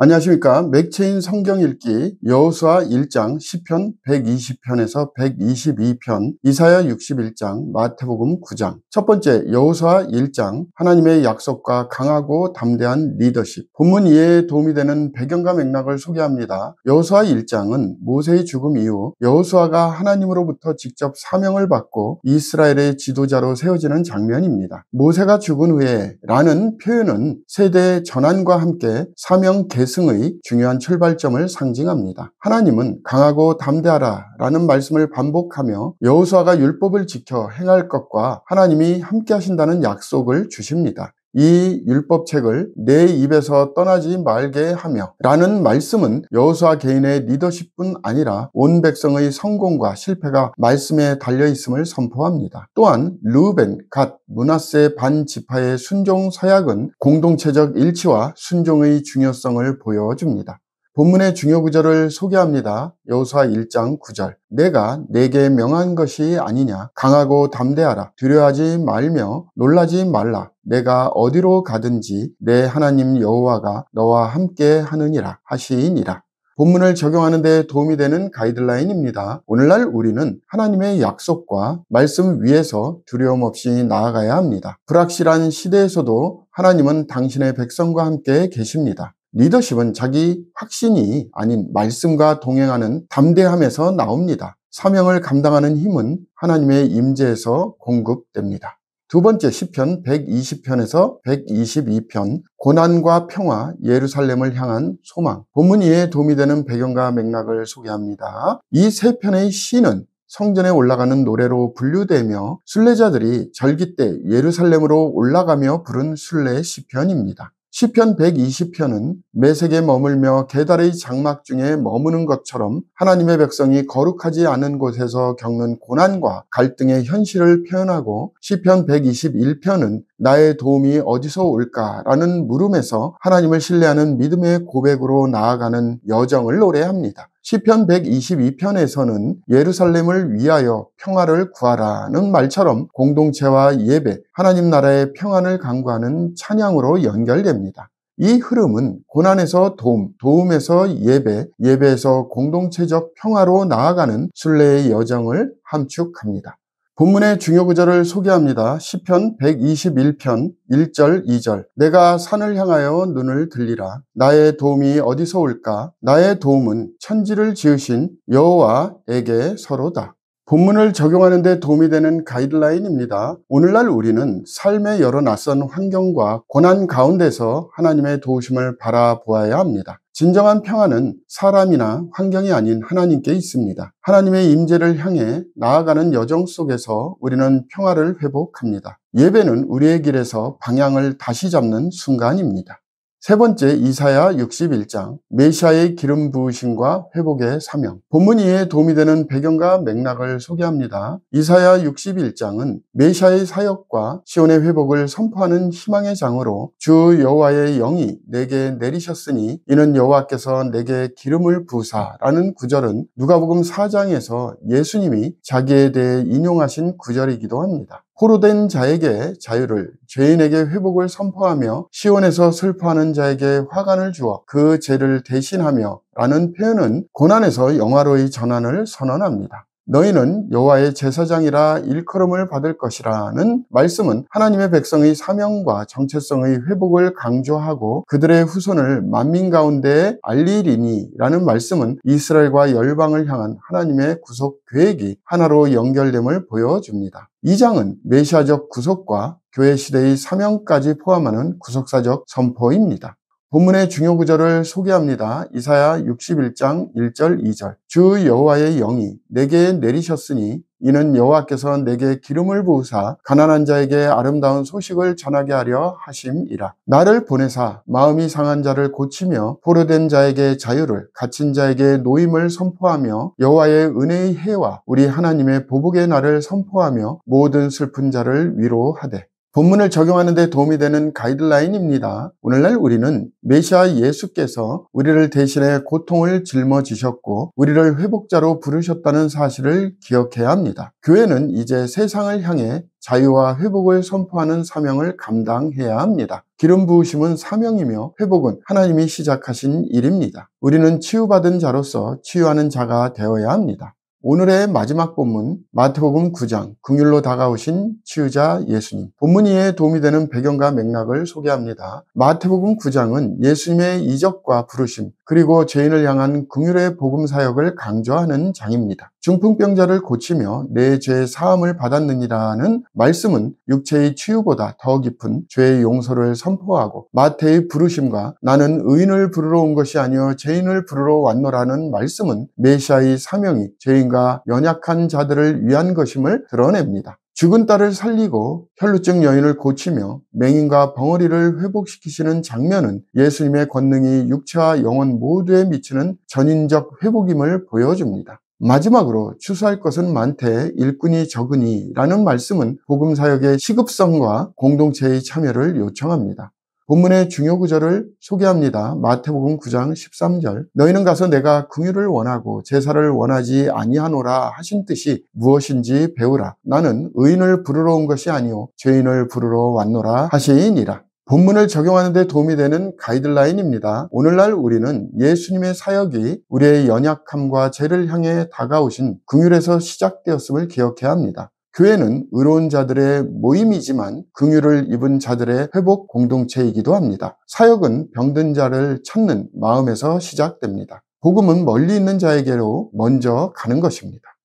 안녕하십니까. 맥체인 성경 읽기 여호수아 1장 시편 120편에서 122편 이사야 61장 마태복음 9장 첫 번째 여호수아 1장 하나님의 약속과 강하고 담대한 리더십 본문 이해에 도움이 되는 배경과 맥락을 소개합니다. 여호수아 1장은 모세의 죽음 이후 여호수아가 하나님으로부터 직접 사명을 받고 이스라엘의 지도자로 세워지는 장면입니다. 모세가 죽은 후에 라는 표현은 세대의 전환과 함께 사명 계승의 중요한 출발점을 상징합니다. 하나님은 강하고 담대하라 라는 말씀을 반복하며 여호수아가 율법을 지켜 행할 것과 하나님이 함께 하신다는 약속을 주십니다. 이 율법책을 내 입에서 떠나지 말게 하며 라는 말씀은 여호수아 개인의 리더십뿐 아니라 온 백성의 성공과 실패가 말씀에 달려있음을 선포합니다. 또한 르우벤, 갓, 므낫세 반 지파의 순종 서약은 공동체적 일치와 순종의 중요성을 보여줍니다. 본문의 중요 구절을 소개합니다. 여호수아 1장 9절 내가 내게 명한 것이 아니냐 강하고 담대하라 두려워하지 말며 놀라지 말라 내가 어디로 가든지 내 하나님 여호와가 너와 함께 하느니라 하시니라. 본문을 적용하는 데 도움이 되는 가이드라인입니다. 오늘날 우리는 하나님의 약속과 말씀 위에서 두려움 없이 나아가야 합니다. 불확실한 시대에서도 하나님은 당신의 백성과 함께 계십니다. 리더십은 자기 확신이 아닌 말씀과 동행하는 담대함에서 나옵니다. 사명을 감당하는 힘은 하나님의 임재에서 공급됩니다. 두 번째 시편 120편에서 122편 고난과 평화 예루살렘을 향한 소망 본문 이해에 도움이 되는 배경과 맥락을 소개합니다. 이 세 편의 시는 성전에 올라가는 노래로 분류되며 순례자들이 절기 때 예루살렘으로 올라가며 부른 순례 시편입니다. 시편 120편은 메색에 머물며 계달의 장막 중에 머무는 것처럼 하나님의 백성이 거룩하지 않은 곳에서 겪는 고난과 갈등의 현실을 표현하고 시편 121편은 나의 도움이 어디서 올까라는 물음에서 하나님을 신뢰하는 믿음의 고백으로 나아가는 여정을 노래합니다. 시편 122편에서는 예루살렘을 위하여 평화를 구하라는 말처럼 공동체와 예배, 하나님 나라의 평안을 간구하는 찬양으로 연결됩니다. 이 흐름은 고난에서 도움, 도움에서 예배, 예배에서 공동체적 평화로 나아가는 순례의 여정을 함축합니다. 본문의 중요 구절을 소개합니다. 시편 121편 1절 2절 내가 산을 향하여 눈을 들리라. 나의 도움이 어디서 올까? 나의 도움은 천지를 지으신 여호와에게 서로다. 본문을 적용하는 데 도움이 되는 가이드라인입니다. 오늘날 우리는 삶의 여러 낯선 환경과 고난 가운데서 하나님의 도우심을 바라보아야 합니다. 진정한 평안은 사람이나 환경이 아닌 하나님께 있습니다. 하나님의 임재를 향해 나아가는 여정 속에서 우리는 평화를 회복합니다. 예배는 우리의 길에서 방향을 다시 잡는 순간입니다. 세 번째 이사야 61장 메시아의 기름 부으심과 회복의 사명 본문 이해에 도움이 되는 배경과 맥락을 소개합니다. 이사야 61장은 메시아의 사역과 시온의 회복을 선포하는 희망의 장으로 주 여호와의 영이 내게 내리셨으니 이는 여호와께서 내게 기름을 부으사라는 구절은 누가복음 4장에서 예수님이 자기에 대해 인용하신 구절이기도 합니다. 포로된 자에게 자유를, 죄인에게 회복을 선포하며 시온에서 슬퍼하는 자에게 화관을 주어 그 죄를 대신하며 라는 표현은 고난에서 영화로의 전환을 선언합니다. 너희는 여호와의 제사장이라 일컬음을 받을 것이라는 말씀은 하나님의 백성의 사명과 정체성의 회복을 강조하고 그들의 후손을 만민 가운데 알리리니 라는 말씀은 이스라엘과 열방을 향한 하나님의 구속 계획이 하나로 연결됨을 보여줍니다. 이 장은 메시아적 구속과 교회 시대의 사명까지 포함하는 구속사적 선포입니다. 본문의 중요 구절을 소개합니다. 이사야 61장 1절 2절 주 여호와의 영이 내게 내리셨으니 이는 여호와께서 내게 기름을 부으사 가난한 자에게 아름다운 소식을 전하게 하려 하심이라. 나를 보내사 마음이 상한 자를 고치며 포로된 자에게 자유를 갇힌 자에게 노임을 선포하며 여호와의 은혜의 해와 우리 하나님의 보복의 날을 선포하며 모든 슬픈 자를 위로하되 본문을 적용하는 데 도움이 되는 가이드라인입니다. 오늘날 우리는 메시아 예수께서 우리를 대신해 고통을 짊어지셨고 우리를 회복자로 부르셨다는 사실을 기억해야 합니다. 교회는 이제 세상을 향해 자유와 회복을 선포하는 사명을 감당해야 합니다. 기름 부으심은 사명이며 회복은 하나님이 시작하신 일입니다. 우리는 치유받은 자로서 치유하는 자가 되어야 합니다. 오늘의 마지막 본문 마태복음 9장 긍휼로 다가오신 치유자 예수님. 본문 이해에 도움이 되는 배경과 맥락을 소개합니다. 마태복음 9장은 예수님의 이적과 부르심 그리고 죄인을 향한 긍휼의 복음 사역을 강조하는 장입니다. 중풍병자를 고치며 내 죄의 사함을 받았느니라는 말씀은 육체의 치유보다 더 깊은 죄의 용서를 선포하고 마태의 부르심과 나는 의인을 부르러 온 것이 아니요 죄인을 부르러 왔노라는 말씀은 메시아의 사명이 죄인과 연약한 자들을 위한 것임을 드러냅니다. 죽은 딸을 살리고 혈루증 여인을 고치며 맹인과 벙어리를 회복시키시는 장면은 예수님의 권능이 육체와 영혼 모두에 미치는 전인적 회복임을 보여줍니다. 마지막으로 추수할 것은 많되 일꾼이 적으니 라는 말씀은 복음사역의 시급성과 공동체의 참여를 요청합니다. 본문의 중요 구절을 소개합니다. 마태복음 9장 13절 너희는 가서 내가 긍휼을 원하고 제사를 원하지 아니하노라 하신 뜻이 무엇인지 배우라. 나는 의인을 부르러 온 것이 아니요 죄인을 부르러 왔노라 하시니라. 본문을 적용하는 데 도움이 되는 가이드라인입니다. 오늘날 우리는 예수님의 사역이 우리의 연약함과 죄를 향해 다가오신 긍휼에서 시작되었음을 기억해야 합니다. 교회는 의로운 자들의 모임이지만 긍휼을 입은 자들의 회복 공동체이기도 합니다. 사역은 병든 자를 찾는 마음에서 시작됩니다. 복음은 멀리 있는 자에게로 먼저 가는 것입니다.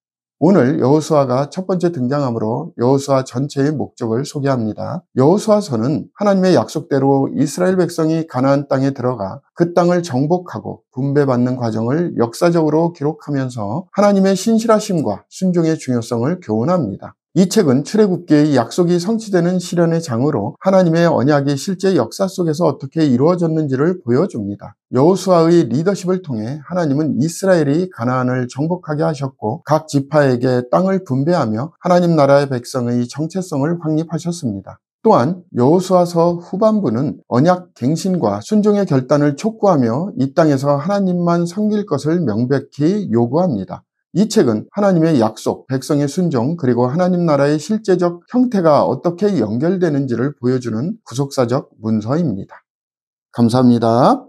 오늘 여호수아가 첫 번째 등장하므로 여호수아 전체의 목적을 소개합니다. 여호수아서는 하나님의 약속대로 이스라엘 백성이 가나안 땅에 들어가 그 땅을 정복하고 분배받는 과정을 역사적으로 기록하면서 하나님의 신실하심과 순종의 중요성을 교훈합니다. 이 책은 출애굽기의 약속이 성취되는 시련의 장으로 하나님의 언약이 실제 역사 속에서 어떻게 이루어졌는지를 보여줍니다. 여호수아의 리더십을 통해 하나님은 이스라엘이 가나안을 정복하게 하셨고 각 지파에게 땅을 분배하며 하나님 나라의 백성의 정체성을 확립하셨습니다. 또한 여호수아서 후반부는 언약 갱신과 순종의 결단을 촉구하며 이 땅에서 하나님만 섬길 것을 명백히 요구합니다. 이 책은 하나님의 약속, 백성의 순종, 그리고 하나님 나라의 실제적 형태가 어떻게 연결되는지를 보여주는 구속사적 문서입니다. 감사합니다.